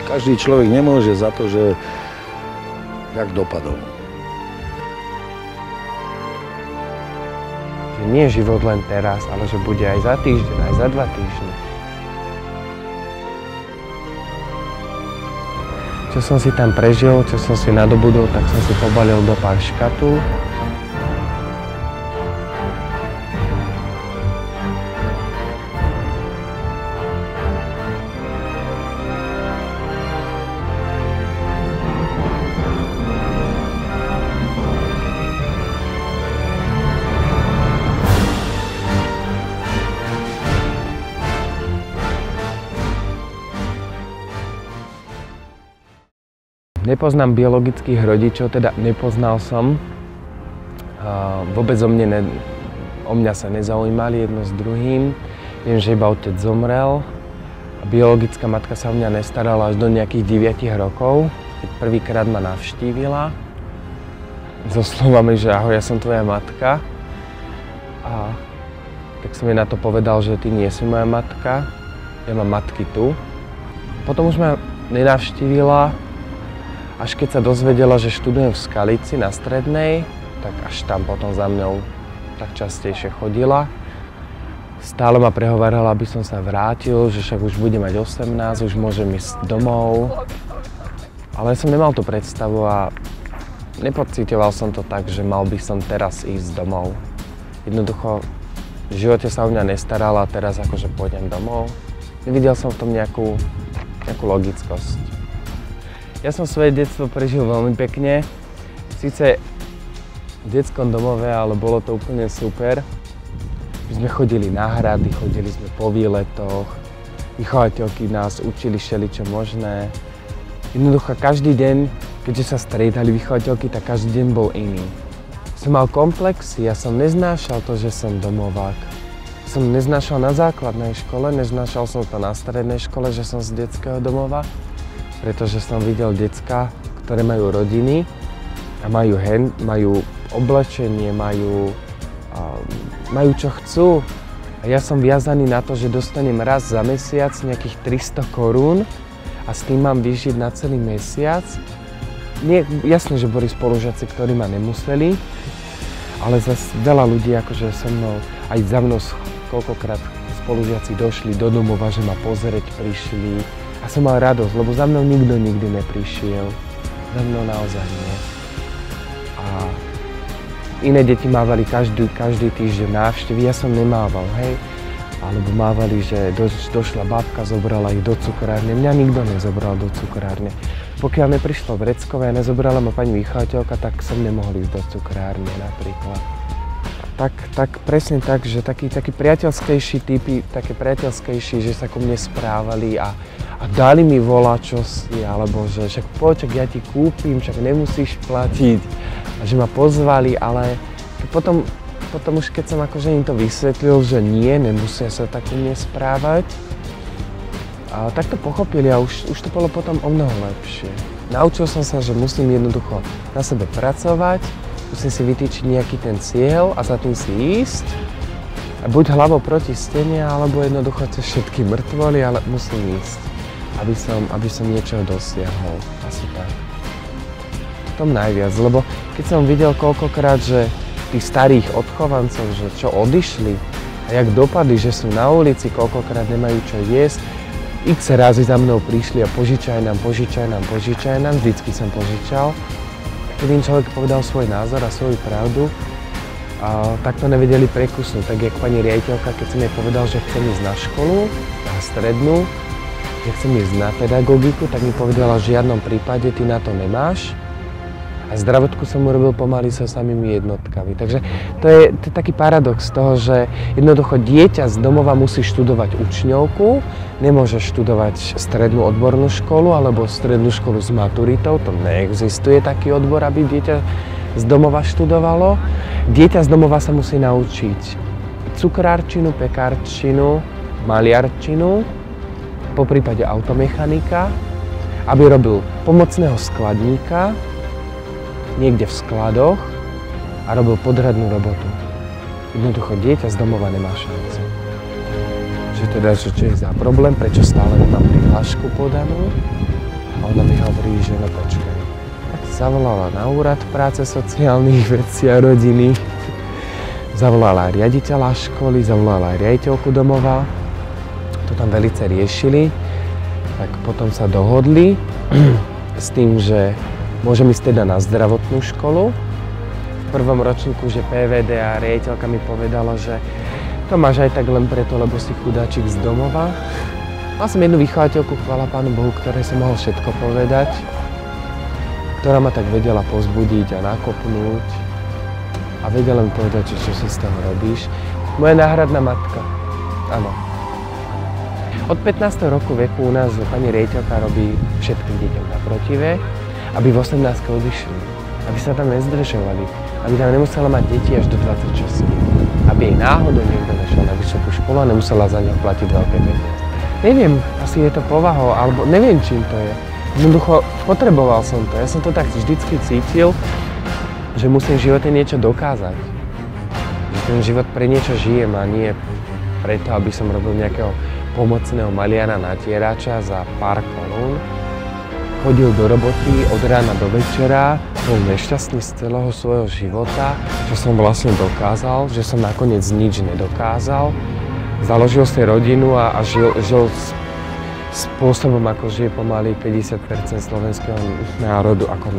Každý človek nemôže za to, že jak dopadol. Že nie je život len teraz, ale že bude aj za týždeň, aj za 2 týždne. Čo som si tam prežil, čo som si nadobudol, tak som si pobalil do pár škatul. Nepoznám biologických rodičov, teda nepoznal som. Vôbec o mňa sa nezaujímali jedno s druhým. Viem, že iba otec zomrel. Biologická matka sa o mňa nestarala až do nejakých 9 rokov, keď prvýkrát ma navštívila. So slovami, že ahoj, ja som tvoja matka. A tak som jej na to povedal, že ty nie si moja matka, ja mám matky tu. Potom už ma nenavštívila. Až keď sa dozvedela, že študujem v Skalici na strednej, tak až tam potom za mňou tak častejšie chodila. Stále ma prehovárala, aby som sa vrátil, že však už budem mať 18, už môžem ísť domov. Ale ja som nemal tú predstavu a nepocíťoval som to tak, že mal by som teraz ísť domov. Jednoducho v živote sa o mňa nestarala a teraz akože pôjdem domov. Nevidel som v tom nejakú logickosť. Ja som svoje detstvo prežil veľmi pekne. Sice v detskom domove, ale bolo to úplne super. My sme chodili na hrady, chodili sme po výletoch. Vychovateľky nás učili všeličo možné. Jednoducho každý deň, keďže sa striedali vychovateľky, tak každý deň bol iný. Som mal komplexy, ja som neznášal to, že som domovák. Som neznášal na základnej škole, neznášal som to na strednej škole, že som z detského domova. Pretože som videl decká, ktoré majú rodiny a majú oblečenie, majú čo chcú. A ja som viazaný na to, že dostanem raz za mesiac nejakých 300 korún a s tým mám vyžiť na celý mesiac. Jasné, že boli spolužiaci, ktorí ma nemuseli, ale zase veľa ľudí akože so mnou, aj za mnou koľkokrát spolužiaci došli do domova, že ma pozrieť prišli. A som mal radosť, lebo za mnou nikto nikdy neprišiel. Za mnou naozaj nie. A iné deti mávali každý týždeň návštevy, ja som nemával, hej. Alebo mávali, že došla babka, zobrala ich do cukrárne. Mňa nikto nezobral do cukrárne. Pokiaľ neprišlo vreckové a nezobrala ma pani vychovateľka, tak som nemohol ísť do cukrárne napríklad. Tak presne tak, že takí priateľskejší typy, také priateľskejší, že sa ku mne správali a dali mi volačosi, alebo že však poď, ja ti kúpim, však nemusíš platiť. A že ma pozvali, ale potom už keď som akože im to vysvetlil, že nie, nemusia sa tak ku mne správať, tak to pochopili a už to bolo potom o mnoho lepšie. Naučil som sa, že musím jednoducho na sebe pracovať, musím si vytýčiť nejaký ten cieľ a za tým si ísť. A buď hlavou proti stene, alebo jednoducho cez všetky mŕtvoly, ale musím ísť, aby som niečo dosiahol. Asi tak. V tom najviac, lebo keď som videl koľkokrát, že tých starých odchovancov, že čo odišli a jak dopadli, že sú na ulici, koľkokrát nemajú čo jesť, x razy za mnou prišli a požičaj nám, vždycky som požičal. Keď im človek povedal svoj názor a svoju pravdu, tak to nevedeli prekusnúť. Tak jak pani riaditeľka, keď som jej povedal, že chcem ísť na školu, na strednú, že chcem ísť na pedagogiku, tak mi povedala, že v žiadnom prípade ty na to nemáš. A zdravotku som urobil pomaly so samými jednotkami. Takže to je taký paradox toho, že jednoducho dieťa z domova musí študovať učňovku, nemôže študovať strednú odbornú školu alebo strednú školu s maturitou. To neexistuje taký odbor, aby dieťa z domova študovalo. Dieťa z domova sa musí naučiť cukrárčinu, pekárčinu, maliarčinu, poprípade automechanika, aby robil pomocného skladníka, niekde v skladoch a robil podradnú robotu. Jednoducho dieťa z domova nemá šancu. Že teda, čo je za problém, prečo stále nemám prihlášku podanú. ona mi hovorí, že no počkaj. Tak zavolala na úrad práce sociálnych vecí a rodiny. Zavolala aj riaditeľa školy, zavolala aj riaditeľku domova. To tam velice riešili. Tak potom sa dohodli s tým, že môžem ísť teda na zdravotnú školu. V prvom ročníku, že PVD a riaditeľka mi povedala, že to máš aj tak len preto, lebo si chudáčik z domova. Mal som jednu vychovateľku, chvála Pánu Bohu, ktorej som mohol všetko povedať, ktorá ma tak vedela pozbudiť a nakopnúť a vedela mi povedať, čo si z toho robíš. Moja náhradná matka, áno. Od 15. roku veku u nás pani riaditeľka robí všetkým deťom na protivé, aby v 18. odišli, aby sa tam nezdržovali, aby tam nemusela mať deti až do 26. Aby jej náhodou niekto nešiel na vysokú školu a nemusela za ňou platiť veľké peniaze. Neviem, asi je to povahou, alebo neviem, čím to je. Jednoducho, potreboval som to. Ja som to tak vždycky cítil, že musím v živote niečo dokázať. Že ten život pre niečo žijem a nie preto, aby som robil nejakého pomocného maliara natierača za pár korún. Chodil do roboty od rána do večera, bol nešťastný z celého svojho života, čo som vlastne dokázal, že som nakoniec nič nedokázal. Založil si rodinu a žil spôsobom, ako žije pomaly 50% slovenského národu, ako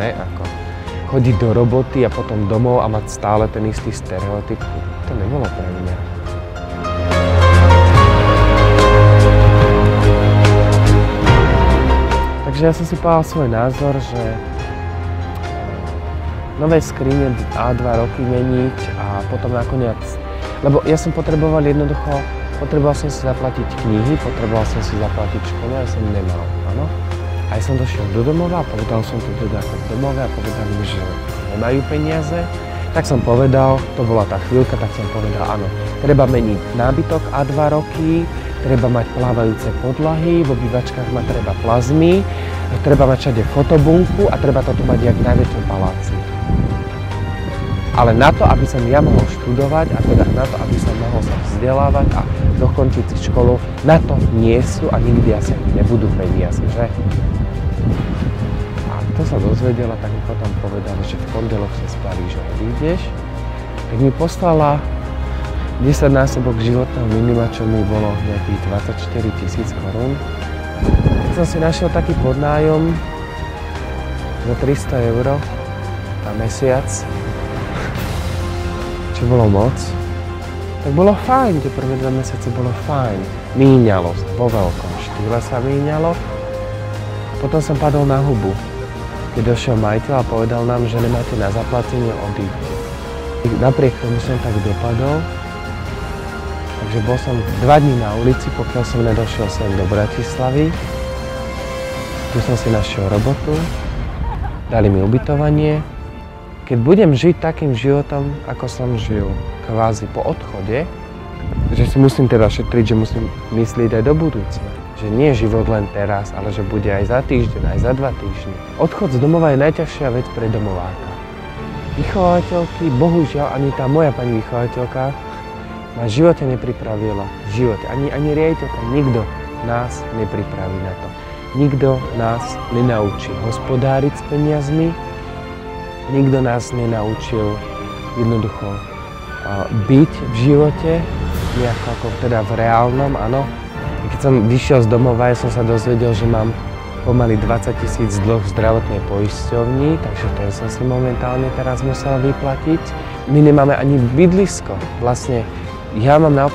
chodiť do roboty a potom domov a mať stále ten istý stereotyp. To nebolo pre mňa. Takže ja som si povedal svoj názor, že nové skrine A2 roky meniť a potom nakoniec, lebo ja som potreboval som si zaplatiť knihy, potreboval som si zaplatiť školu a ja som nemal, áno. Aj som došiel do domova, povedal som to teda ako v domove a povedali mi, že nemajú peniaze. Tak som povedal, to bola tá chvíľka, tak som povedal, áno, treba meniť nábytok A2 roky, treba mať plávajúce podlahy, v obývačkách ma treba plazmy, treba mať všade fotobunku a treba toto mať jak v najväčšom paláci. Ale na to, aby som ja mohol študovať a teda na to, aby som mohol sa vzdelávať a dokončiť si školu, na to nie sú a nikdy asi ani nebudú peniaze, že? A to sa dozvedela, tak mi potom povedala, že v pondelok sa z Paríža odídeš. Tak mi poslala 10-násobok životného minima, čo mi bolo nejakých 24 000 korún. Keď som si našiel taký podnájom za 300 € na mesiac, čo bolo moc, tak bolo fajn, tie prvé 2 mesiace bolo fajn. Míňalo sa, vo veľkom štýle sa míňalo. A potom som padol na hubu, keď došiel majiteľ a povedal nám, že nemáte na zaplatenie, odíďte. Napriek tomu som tak dopadol, takže bol som 2 dní na ulici, pokiaľ som nedošiel sem do Bratislavy. Tu som si našiel robotu, dali mi ubytovanie. Keď budem žiť takým životom, ako som žil, kvázi po odchode, že si musím teda šetriť, že musím myslieť aj do budúcna. Že nie je život len teraz, ale že bude aj za týždeň, aj za 2 týždne. Odchod z domova je najťažšia vec pre domováka. Vychovateľky, bohužiaľ, ani tá moja pani vychovateľka ma v živote nepripravila. V živote. Ani riaditeľka, nikto nás nepripraví na to. Nikto nás nenaučí hospodáriť s peniazmi. Nikto nás nenaučil jednoducho byť v živote, nejako ako teda v reálnom, áno. Keď som vyšiel z domova, ja som sa dozvedel, že mám pomaly 20 000 dlh v zdravotnej poisťovni, takže ten som si momentálne teraz musel vyplatiť. My nemáme ani bydlisko. Vlastne ja mám na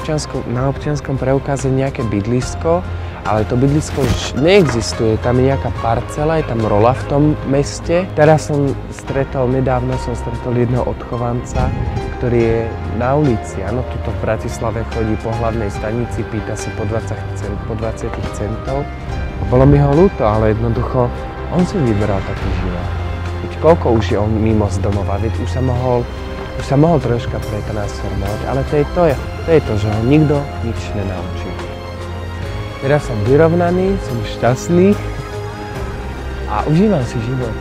občianskom preukaze nejaké bydlisko, ale to bydlisko už neexistuje, tam je nejaká parcela, je tam rola v tom meste. Teraz nedávno som stretol jedného odchovanca, ktorý je na ulici, áno, tuto v Bratislave chodí po hlavnej stanici, pýta si po 20 centov. Bolo mi ho ľúto, ale jednoducho, on si vybral taký život. Veď koľko už je on mimo z domova, veď už sa mohol troška pretransformovať, ale to je to, že ho nikto nič nenaučí. Teraz som vyrovnaný, som šťastný a užívam si život.